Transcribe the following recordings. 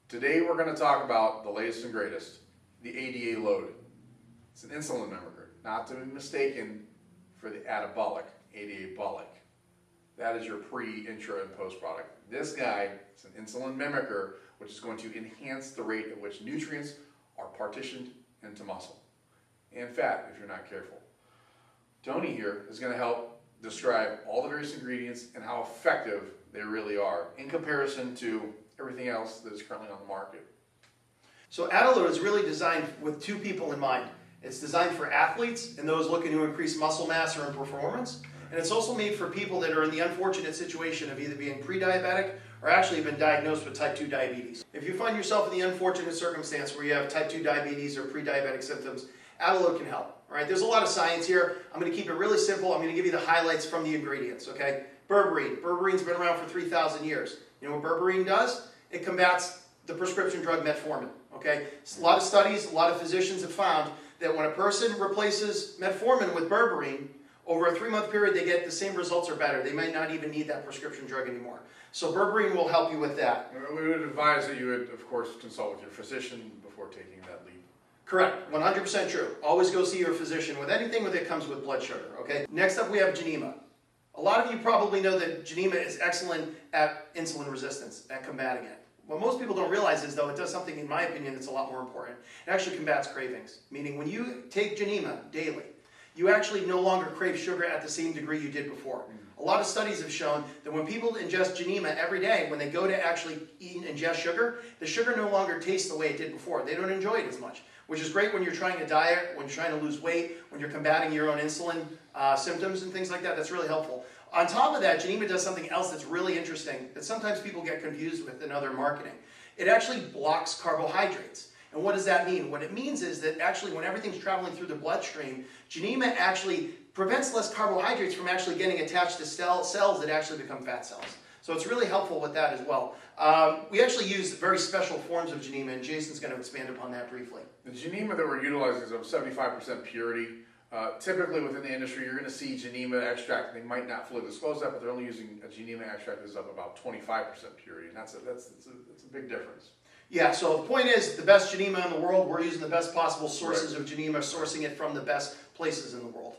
Today we're going to talk about the latest and greatest, the Adaload. It's an insulin mimicker, not to be mistaken for the Adabolic, Adabolic. That is your pre, intra, and post product. This guy is an insulin mimicker, which is going to enhance the rate at which nutrients are partitioned into muscle and fat if you're not careful. Tony here is going to help describe all the various ingredients and how effective they really are in comparison to everything else that is currently on the market. So Adaload is really designed with two people in mind. It's designed for athletes and those looking to increase muscle mass or in performance. And it's also made for people that are in the unfortunate situation of either being pre-diabetic or actually been diagnosed with type 2 diabetes. If you find yourself in the unfortunate circumstance where you have type 2 diabetes or pre-diabetic symptoms, Adaload can help. All right, there's a lot of science here. I'm going to keep it really simple. I'm going to give you the highlights from the ingredients, okay? Berberine. Berberine's been around for 3,000 years. You know what berberine does? It combats the prescription drug metformin, okay? A lot of studies, a lot of physicians have found that when a person replaces metformin with berberine, over a 3-month period, they get the same results or better. They might not even need that prescription drug anymore. So berberine will help you with that. We would advise that you would, of course, consult with your physician before taking that leap. Correct, 100% true. Always go see your physician with anything that comes with blood sugar, okay? Next up, we have Geneva. A lot of you probably know that Geneva is excellent at insulin resistance, at combating it. What most people don't realize is, though, it does something, in my opinion, that's a lot more important. It actually combats cravings, meaning when you take Geneva daily, you actually no longer crave sugar at the same degree you did before. A lot of studies have shown that when people ingest Geneva every day, when they go to actually eat and ingest sugar, the sugar no longer tastes the way it did before. They don't enjoy it as much, which is great when you're trying to diet, when you're trying to lose weight, when you're combating your own insulin symptoms and things like that. That's really helpful. On top of that, Geneva does something else that's really interesting that sometimes people get confused with in other marketing. It actually blocks carbohydrates. And what does that mean? What it means is that actually when everything's traveling through the bloodstream, Geneva actually prevents less carbohydrates from actually getting attached to cells that actually become fat cells. So it's really helpful with that as well. We actually use very special forms of Geneva, and Jason's going to expand upon that briefly. The Geneva that we're utilizing is of 75% purity. Typically within the industry, you're going to see Geneva extract. They might not fully disclose that, but they're only using a Geneva extract that's of about 25% purity, and that's a big difference. Yeah, so the point is, the best Geneva in the world, we're using the best possible sources of Geneva, sourcing it from the best places in the world.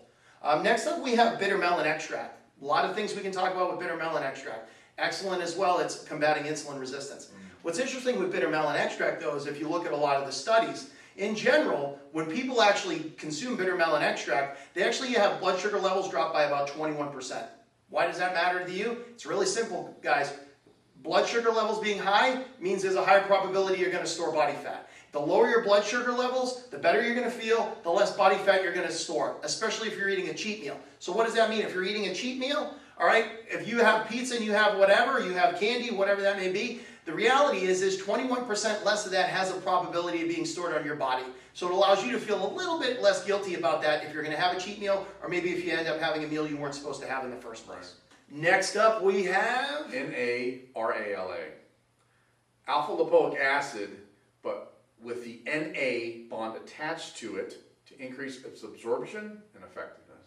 Next up, we have bitter melon extract. A lot of things we can talk about with bitter melon extract. Excellent as well, it's combating insulin resistance. What's interesting with bitter melon extract, though, is if you look at a lot of the studies, in general, when people actually consume bitter melon extract, they actually have blood sugar levels drop by about 21%. Why does that matter to you? It's really simple, guys. Blood sugar levels being high means there's a higher probability you're going to store body fat. The lower your blood sugar levels, the better you're going to feel, the less body fat you're going to store, especially if you're eating a cheat meal. So what does that mean? If you're eating a cheat meal, all right, if you have pizza and you have whatever, you have candy, whatever that may be, the reality is 21% less of that has a probability of being stored on your body. So it allows you to feel a little bit less guilty about that if you're going to have a cheat meal, or maybe if you end up having a meal you weren't supposed to have in the first place. Next up, we have NARALA. Alpha lipoic acid, but with the Na bond attached to it to increase its absorption and effectiveness.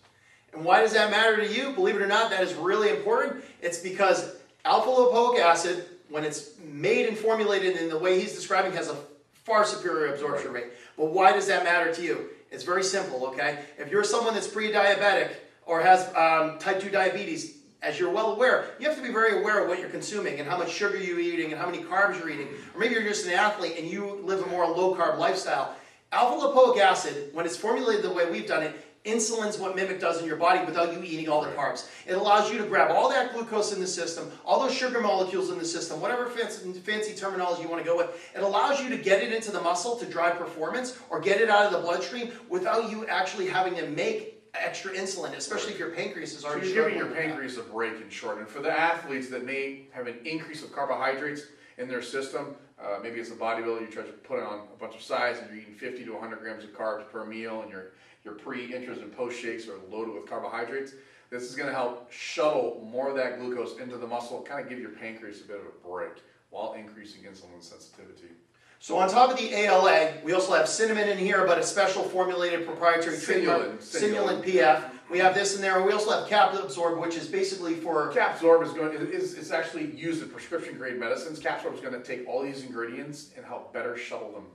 And why does that matter to you? Believe it or not, that is really important. It's because alpha lipoic acid, when it's made and formulated in the way he's describing, has a far superior absorption rate. But why does that matter to you? It's very simple, okay? If you're someone that's pre-diabetic or has type 2 diabetes, as you're well aware, you have to be very aware of what you're consuming and how much sugar you're eating and how many carbs you're eating. Or maybe you're just an athlete and you live a more low-carb lifestyle. Alpha lipoic acid, when it's formulated the way we've done it, insulin's what Mimic does in your body without you eating all the carbs. It allows you to grab all that glucose in the system, all those sugar molecules in the system, whatever fancy terminology you want to go with. It allows you to get it into the muscle to drive performance or get it out of the bloodstream without you actually having to make extra insulin, especially if your pancreas is already you're giving your pancreas a break in short. And for the athletes that may have an increase of carbohydrates in their system, maybe it's a bodybuilder, you try to put on a bunch of size and you're eating 50 to 100 grams of carbs per meal, and your pre, intras, and post shakes are loaded with carbohydrates. This is going to help shuttle more of that glucose into the muscle, kind of give your pancreas a bit of a break while increasing insulin sensitivity. So on top of the ALA, we also have cinnamon in here, but a special formulated proprietary trademark, Sinulant PF. We have this in there. We also have Cap Absorb, which is basically for... Capsorb is actually used in prescription grade medicines. Capsorb is going to take all these ingredients and help better shuttle them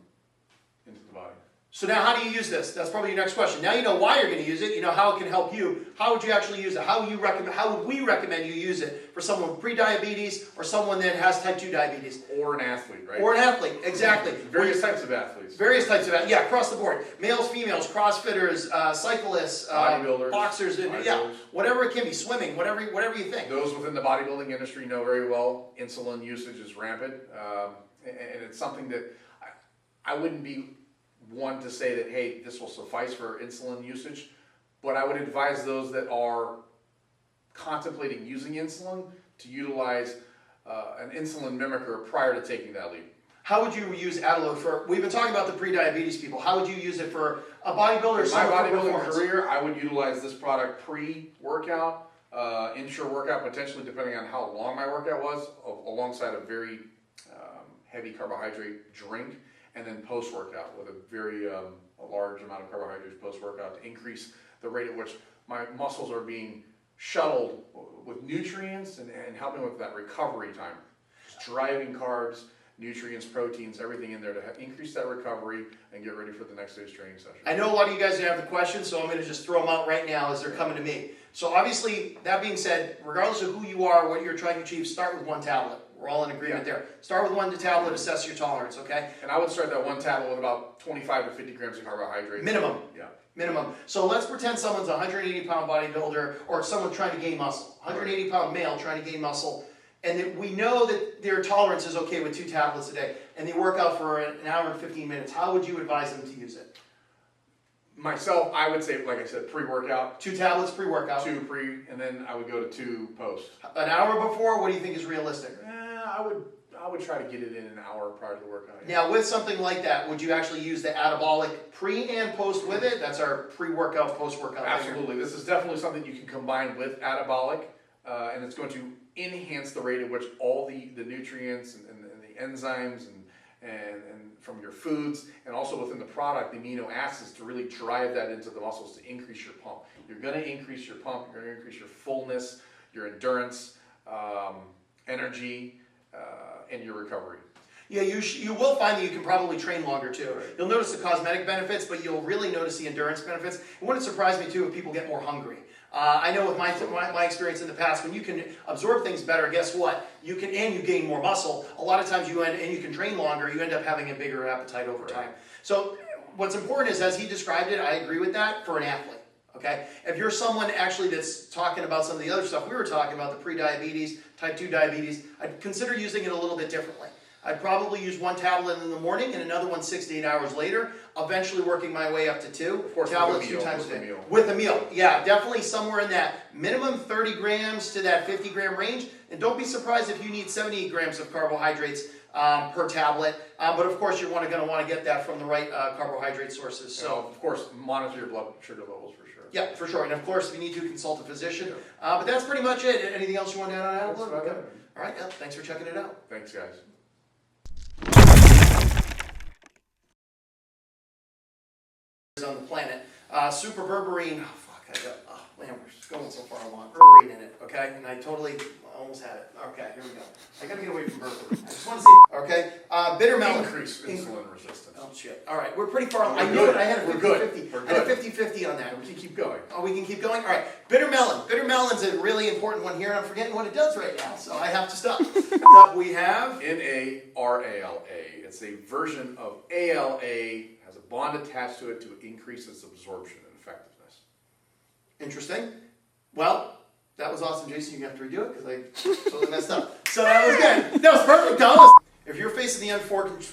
into the body. So now how do you use this? That's probably your next question. Now you know why you're going to use it. You know how it can help you. How would you actually use it? How would we recommend you use it for someone with pre-diabetes or someone that has type 2 diabetes? Or an athlete, right? Or an athlete, exactly. Various types of athletes. Various types of athletes, yeah, across the board. Males, females, crossfitters, cyclists, bodybuilders, boxers, yeah, whatever it can be, swimming, whatever you think. Those within the bodybuilding industry know very well insulin usage is rampant, and it's something that I wouldn't be one to say that, hey, this will suffice for insulin usage, but I would advise those that are contemplating using insulin to utilize an insulin mimicker prior to taking that leap. How would you use Adaload for, we've been talking about the pre-diabetes people, how would you use it for a bodybuilder or In my bodybuilding performance? career, I would utilize this product pre-workout, intra-workout, potentially depending on how long my workout was, alongside a very heavy carbohydrate drink, and then post-workout with a very a large amount of carbohydrates post-workout to increase the rate at which my muscles are being shuttled with nutrients and helping with that recovery time. Just driving carbs, nutrients, proteins, everything in there to increase that recovery and get ready for the next day's training session. I know a lot of you guys have the questions, so I'm going to just throw them out right now as they're coming to me. So obviously, that being said, regardless of who you are, what you're trying to achieve, start with one tablet. We're all in agreement there. Start with one tablet, assess your tolerance, okay? And I would start that one tablet with about 25 to 50 grams of carbohydrates. Minimum. Yeah. Minimum. So let's pretend someone's a 180-pound bodybuilder or someone trying to gain muscle. 180-pound male trying to gain muscle. And that we know that their tolerance is okay with 2 tablets a day. And they work out for an hour and 15 minutes. How would you advise them to use it? Myself, I would say, like I said, pre-workout. 2 tablets pre-workout. 2 pre, and then I would go to 2 post. An hour before, what do you think is realistic? I would try to get it in an hour prior to the workout. Yeah. Now, with something like that, would you actually use the Adabolic pre and post with it? That's our pre-workout, post-workout. Absolutely. This is definitely something you can combine with Adabolic, and it's going to enhance the rate at which all the nutrients and the enzymes and from your foods, and also within the product, the amino acids, to really drive that into the muscles to increase your pump. You're going to increase your pump, you're going to increase your fullness, your endurance, energy, and your recovery. Yeah, you will find that you can probably train longer too. Right. You'll notice the cosmetic benefits, but you'll really notice the endurance benefits. It wouldn't surprise me too if people get more hungry. I know with my experience in the past, when you can absorb things better, guess what? You gain more muscle. A lot of times and you can train longer, you end up having a bigger appetite over time. So what's important is, as he described it, I agree with that for an athlete. Okay? If you're someone actually that's talking about some of the other stuff we were talking about, the pre-diabetes, type 2 diabetes, I'd consider using it a little bit differently. I'd probably use 1 tablet in the morning and another one 6 to 8 hours later, eventually working my way up to 2 tablets 2 times a day. With a meal. Yeah, definitely somewhere in that minimum 30 grams to that 50 gram range. And don't be surprised if you need 70 grams of carbohydrates per tablet. But of course, you're going to want to get that from the right carbohydrate sources. So, of course, monitor your blood sugar levels for sure. Yeah, for sure. And of course, if you need to, consult a physician. But that's pretty much it. Anything else you want to add on Adaload? Okay. All right, yeah, thanks for checking it out. Thanks, guys. On the planet, super berberine. Oh man, we're going so far along. Berberine in it, okay? And I totally almost had it. Okay, here we go. I gotta get away from berberine. I just want to see. Okay, bitter melon. Increase insulin resistance. Oh shit! All right, we're pretty far along. I knew it. I had a 50-50. I had a 50-50 on that. We can keep going. Oh, we can keep going. All right, bitter melon. Bitter melon's a really important one here, and I'm forgetting what it does right now, so I have to stop. Next up, we have NARALA. It's a version of ALA. Has a bond attached to it to increase its absorption and effectiveness. Interesting. Well, that was awesome, Jason. You have to redo it because I totally messed up. So that was good. That was perfect, Thomas. If you're facing the unfortunate...